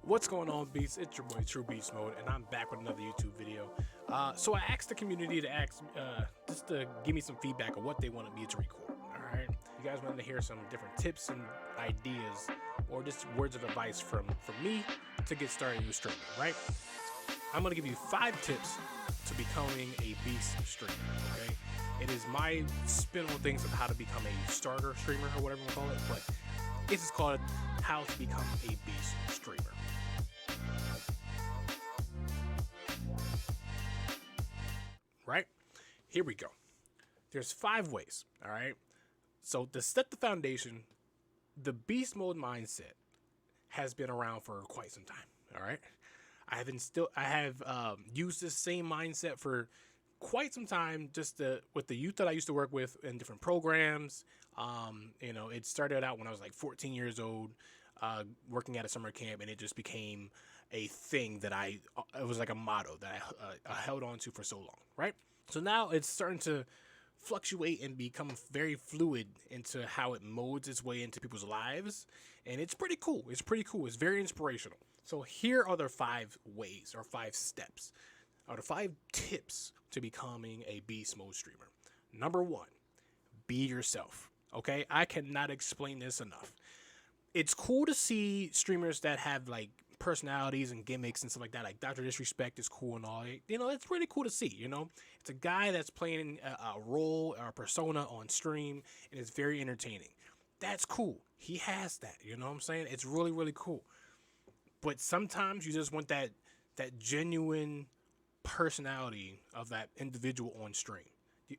What's going on, Beats? It's your boy True Beast Mode, and I'm back with another YouTube video. So I asked the community to just to give me some feedback of what they wanted me to record. All right, you guys wanted to hear some different tips and ideas, or just words of advice from me to get started with streaming. Right? I'm gonna give you 5 tips to becoming a beast streamer. Okay, it is my spin on things of how to become a starter streamer or whatever you call it, but this is called how to become a beast streamer. Right? Here we go. There's 5 ways, all right? So to set the foundation, the beast mode mindset has been around for quite some time, all right? I have used this same mindset for quite some time, with the youth that I used to work with in different programs. It started out when I was like 14 years old, working at a summer camp, and it just became a thing that it was like a motto that I held on to for so long, right? So now it's starting to fluctuate and become very fluid into how it molds its way into people's lives, and it's pretty cool. It's very inspirational. So here are the 5 ways or 5 steps, or the 5 tips to becoming a beast mode streamer. Number 1, be yourself. Okay, I cannot explain this enough. It's cool to see streamers that have like personalities and gimmicks and stuff like that. Like Dr. Disrespect is cool and all. It's really cool to see. It's a guy that's playing a role or a persona on stream, and it's very entertaining. That's cool. He has that. You know what I'm saying? It's really, really cool. But sometimes you just want that genuine personality of that individual on stream.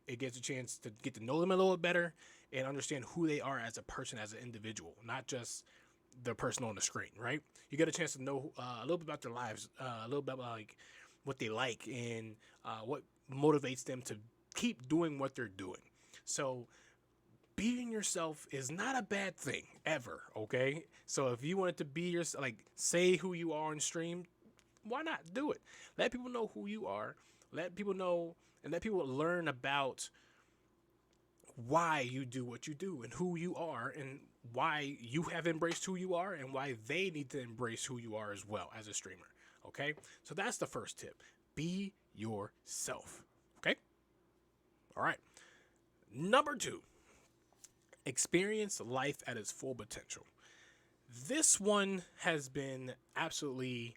It gets a chance to get to know them a little bit better and understand who they are as a person, as an individual, not just the person on the screen, right? You get a chance to know a little bit about their lives, a little bit about like what they like and what motivates them to keep doing what they're doing. So being yourself is not a bad thing ever, okay? So if you wanted to be yourself, like say who you are on stream, why not do it? Let people know who you are. Let people know and let people learn about why you do what you do and who you are and why you have embraced who you are and why they need to embrace who you are as well as a streamer. Okay? So that's the first tip. Be yourself. Okay? All right. Number 2, experience life at its full potential. This one has been absolutely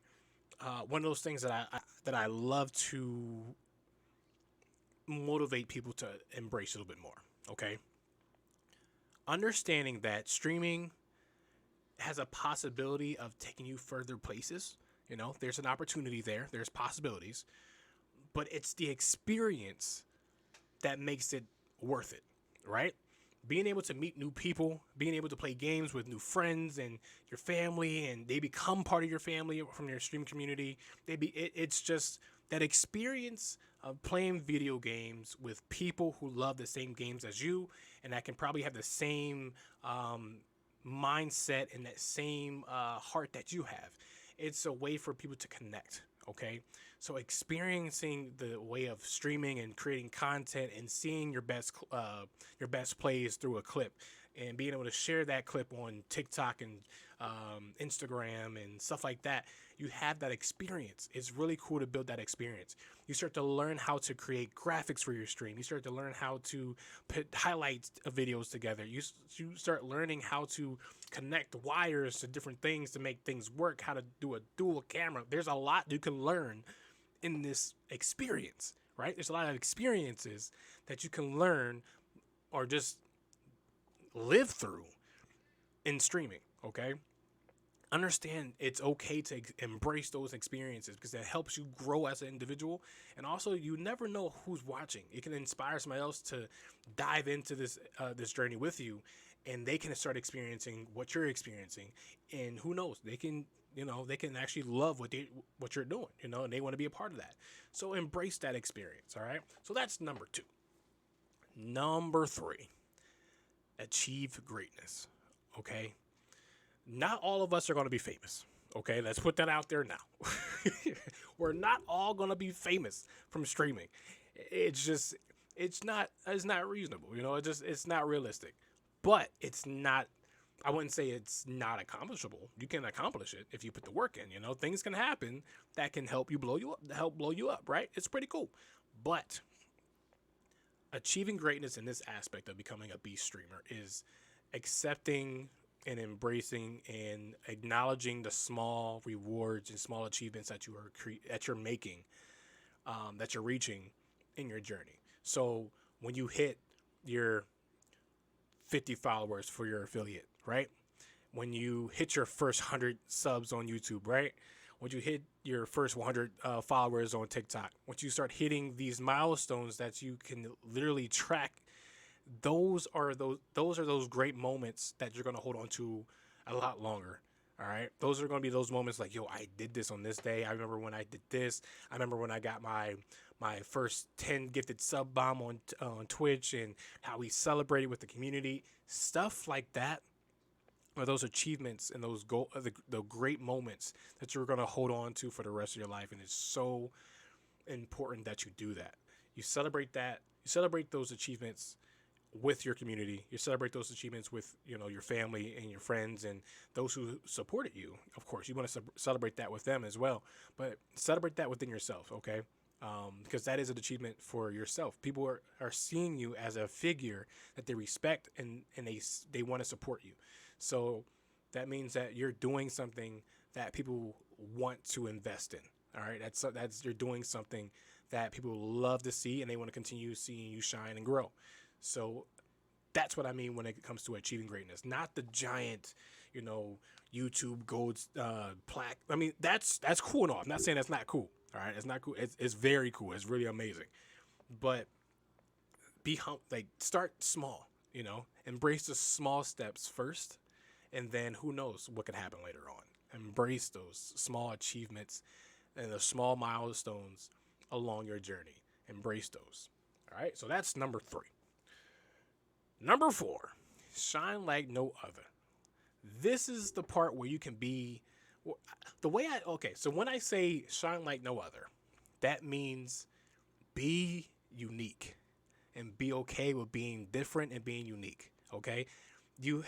one of those things that I love to motivate people to embrace a little bit more. Okay, understanding that streaming has a possibility of taking you further places. There's an opportunity there. There's possibilities, but it's the experience that makes it worth it, right? Being able to meet new people, being able to play games with new friends and your family, and they become part of your family from your stream community. It's just that experience of playing video games with people who love the same games as you, and that can probably have the same mindset and that same heart that you have. It's a way for people to connect. Okay, so experiencing the way of streaming and creating content and seeing your best plays through a clip and being able to share that clip on TikTok and Instagram and stuff like that, you have that experience. It's really cool to build that experience. You start to learn how to create graphics for your stream. You start to learn how to put highlights of videos together. You start learning how to connect wires to different things to make things work, how to do a dual camera. There's a lot you can learn in this experience, right? There's a lot of experiences that you can learn or just live through in streaming, okay? Understand it's okay to embrace those experiences because it helps you grow as an individual. And also, you never know who's watching. It can inspire somebody else to dive into this journey with you, and they can start experiencing what you're experiencing. And who knows, they can actually love what you're doing, and they want to be a part of that. So embrace that experience, all right? So that's number 2. Number 3, achieve greatness, okay? Not all of us are going to be famous. Okay, let's put that out there now. We're not all going to be famous from streaming. It's not reasonable. It's not realistic. But it's not I wouldn't say it's not accomplishable. You can accomplish it if you put the work in. You know, things can happen that can help blow you up, right? It's pretty cool. But achieving greatness in this aspect of becoming a beast streamer is accepting and embracing and acknowledging the small rewards and small achievements that that you're making, that you're reaching in your journey. So when you hit your 50 followers for your affiliate, right? When you hit your first 100 subs on YouTube, right? When you hit your first 100 followers on TikTok, once you start hitting these milestones that you can literally track, those are those great moments that you're gonna hold on to a lot longer. All right, those are gonna be those moments like, yo, I did this on this day. I remember when I did this. I remember when I got my first 10 gifted sub bomb on Twitch, and how we celebrated with the community. Stuff like that are those achievements and the great moments that you're gonna hold on to for the rest of your life, and it's so important that you do that. You celebrate that. You celebrate those achievements with your community. You celebrate those achievements with your family and your friends and those who supported you. Of course, you want to celebrate that with them as well, but celebrate that within yourself, okay? Because that is an achievement for yourself. People are seeing you as a figure that they respect, and they want to support you. So that means that you're doing something that people want to invest in. All right, that's you're doing something that people love to see, and they want to continue seeing you shine and grow. So that's what I mean when it comes to achieving greatness, not the giant, YouTube gold plaque. I mean, that's cool and all. I'm not saying that's not cool. All right, it's not cool. It's very cool. It's really amazing. But like, start small. Embrace the small steps first, and then who knows what could happen later on. Embrace those small achievements and the small milestones along your journey. Embrace those. All right, so that's number 3. Number 4, shine like no other. This is the part where you can be so when I say shine like no other, that means be unique and be okay with being different and being unique. Okay, you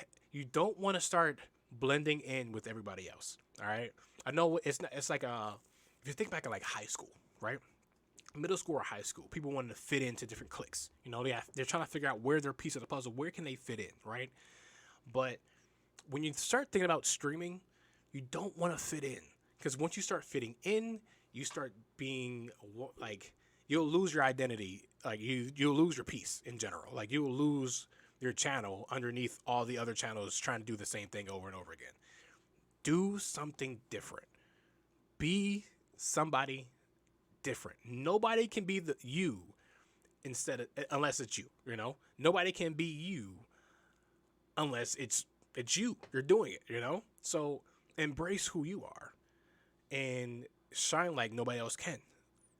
don't want to start blending in with everybody else. All right, I know it's not. It's like if you think back at like high school, right? Middle school or high school, people wanted to fit into different cliques. They're trying to figure out where their piece of the puzzle, where can they fit in, right? But when you start thinking about streaming, you don't want to fit in, because once you start fitting in, you start being like, you'll lose your identity. Like, you'll lose your piece in general. Like, you'll lose your channel underneath all the other channels trying to do the same thing over and over again. Do something different. Be somebody different. Nobody can be you unless it's you. Nobody can be you unless it's you. You're doing it. So embrace who you are and shine like nobody else can.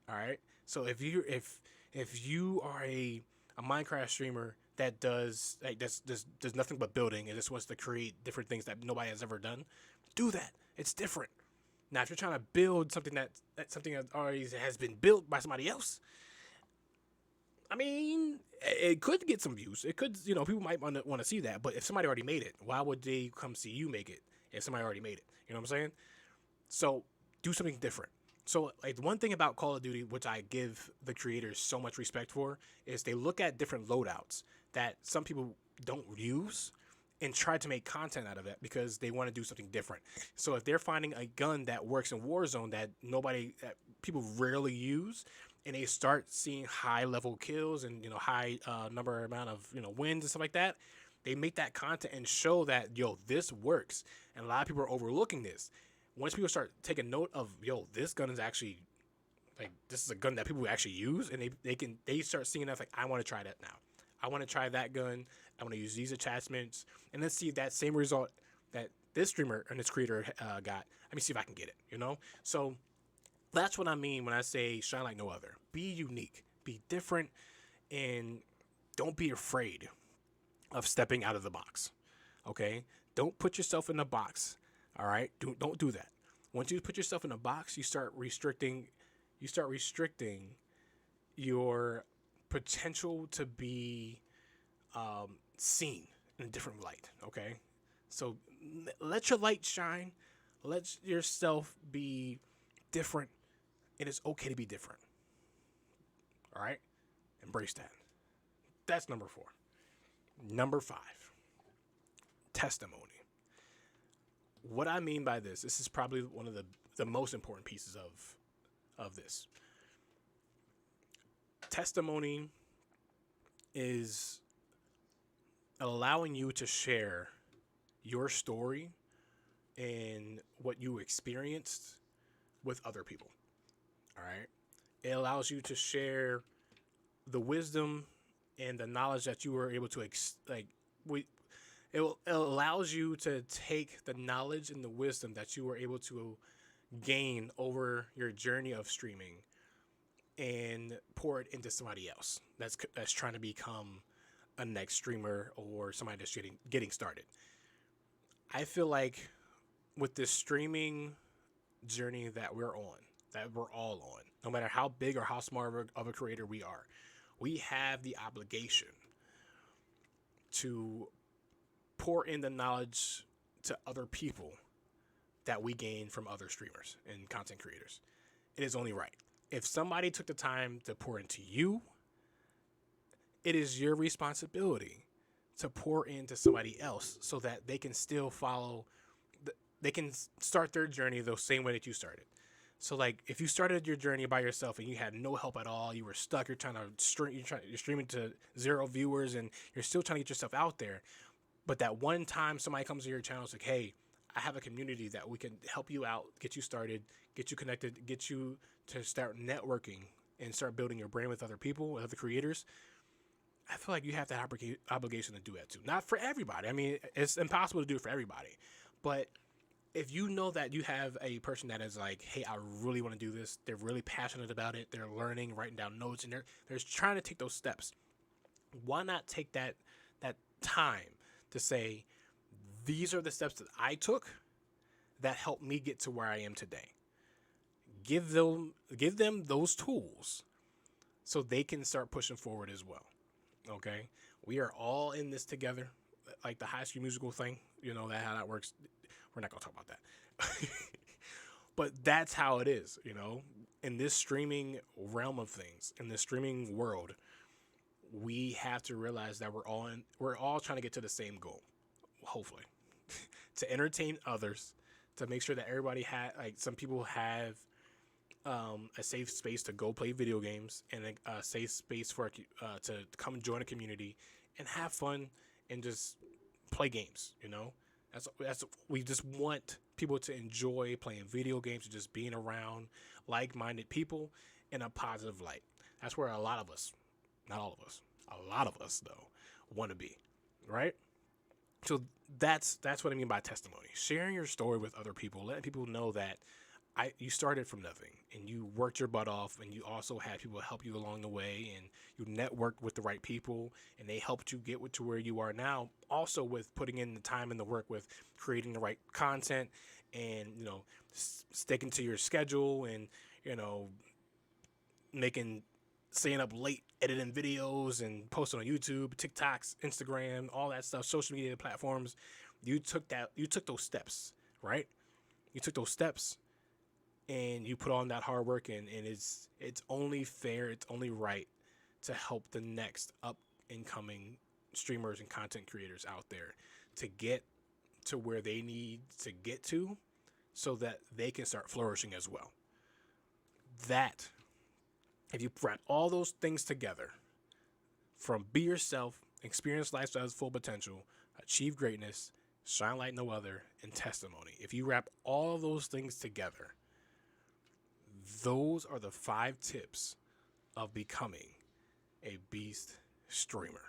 All right. So if you are a Minecraft streamer that does nothing but building and just wants to create different things that nobody has ever done, do that. It's different. Now, if you're trying to build something that already has been built by somebody else, I mean, it could get some views. It could, people might want to see that. But if somebody already made it, why would they come see you make it if somebody already made it? You know what I'm saying? So do something different. So, like, one thing about Call of Duty, which I give the creators so much respect for, is they look at different loadouts that some people don't use and try to make content out of it because they want to do something different. So if they're finding a gun that works in Warzone that people rarely use, and they start seeing high level kills and high amount of wins and stuff like that, they make that content and show that this works, and a lot of people are overlooking this. Once people start taking note of this gun is actually, like, this is a gun that people actually use, and they start seeing that, like, I want to try that now. I want to try that gun. I want to use these attachments, and let's see that same result that this streamer and this creator got. Let me see if I can get it. So that's what I mean when I say shine like no other. Be unique, be different, and don't be afraid of stepping out of the box. Okay, don't put yourself in a box. All right, don't do that. Once you put yourself in a box, you start restricting your potential to be seen in a different light. Okay, So let your light shine. Let yourself be different. It is okay to be different. All right? Embrace that. That's number 4. Number 5, testimony. What I mean by this is probably one of the most important pieces of this. Testimony is allowing you to share your story and what you experienced with other people. All right. It allows you to share the wisdom and the knowledge that you were able to it allows you to take the knowledge and the wisdom that you were able to gain over your journey of streaming and pour it into somebody else that's trying to become a next streamer or somebody that's getting started. I feel like with this streaming journey that we're on, that we're all on, no matter how big or how smart of a creator we are, we have the obligation to pour in the knowledge to other people that we gain from other streamers and content creators. It is only right. If somebody took the time to pour into you, it is your responsibility to pour into somebody else so that they can still they can start their journey the same way that you started. So like if you started your journey by yourself and you had no help at all, you were stuck, you're streaming to 0 viewers and you're still trying to get yourself out there. But that one time somebody comes to your channel, it's like, hey, I have a community that we can help you out, get you started, get you connected, get you to start networking and start building your brand with other people, with other creators. I feel like you have that obligation to do that too. Not for everybody. I mean, it's impossible to do it for everybody. But if you know that you have a person that is like, hey, I really want to do this, they're really passionate about it, they're learning, writing down notes, and they're trying to take those steps. Why not take that time to say, these are the steps that I took that helped me get to where I am today. Give them those tools so they can start pushing forward as well. Okay, we are all in this together, like the High School Musical thing. You know how that works. We're not gonna talk about that, but that's how it is. In this streaming realm of things, in this streaming world, we have to realize that we're all trying to get to the same goal. Hopefully, to entertain others, to make sure that everybody some people have a safe space to go play video games and a safe space for to come join a community and have fun and just play games. That's we just want people to enjoy playing video games and just being around like-minded people in a positive light. That's where a lot of us, not all of us, a lot of us though, want to be, right? So that's what I mean by testimony. Sharing your story with other people, letting people know that you started from nothing and you worked your butt off, and you also had people help you along the way, and you networked with the right people and they helped you get to where you are now. Also with putting in the time and the work with creating the right content and, sticking to your schedule and, staying up late, editing videos and posting on YouTube, TikToks, Instagram, all that stuff, social media platforms. You took those steps, right? You took those steps and you put on that hard work, and it's only fair, it's only right to help the next up and coming streamers and content creators out there to get to where they need to get to so that they can start flourishing as well. That, if you wrap all those things together, from be yourself, experience lifestyle's full potential, achieve greatness, shine like no other, and testimony. If you wrap all those things together, those are the 5 tips of becoming a beast streamer.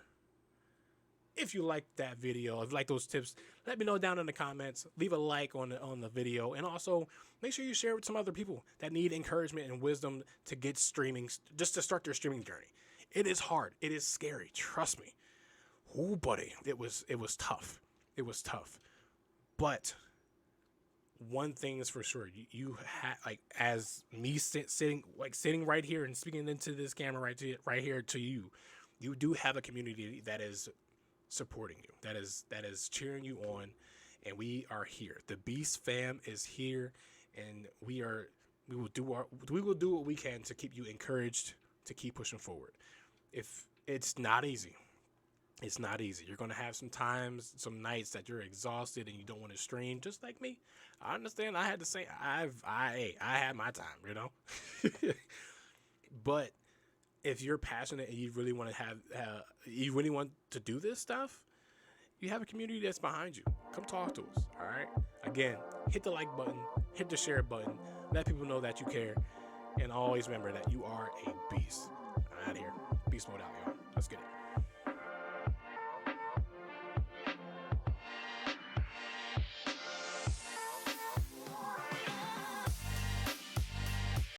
If you like that video, if you like those tips, let me know down in the comments. Leave a like on the video, and also make sure you share it with some other people that need encouragement and wisdom to get streaming, just to start their streaming journey. It is hard. It is scary. Trust me. Oh, buddy, it was tough. It was tough. But one thing is for sure, you have, as me sitting right here and speaking into this camera right here to you, you do have a community that is supporting you, that is cheering you on and we are here. The Beast fam is here, and we will do what we can to keep you encouraged to keep pushing forward. If it's not easy, it's not easy. You're gonna have some times, some nights that you're exhausted and you don't want to stream, just like me. I understand. I had the same. I had my time, you know. But if you're passionate and you really want to you really want to do this stuff, you have a community that's behind you. Come talk to us. All right. Again, hit the like button, hit the share button, let people know that you care, and always remember that you are a beast. Out here, beast mode out, y'all. Let's get it.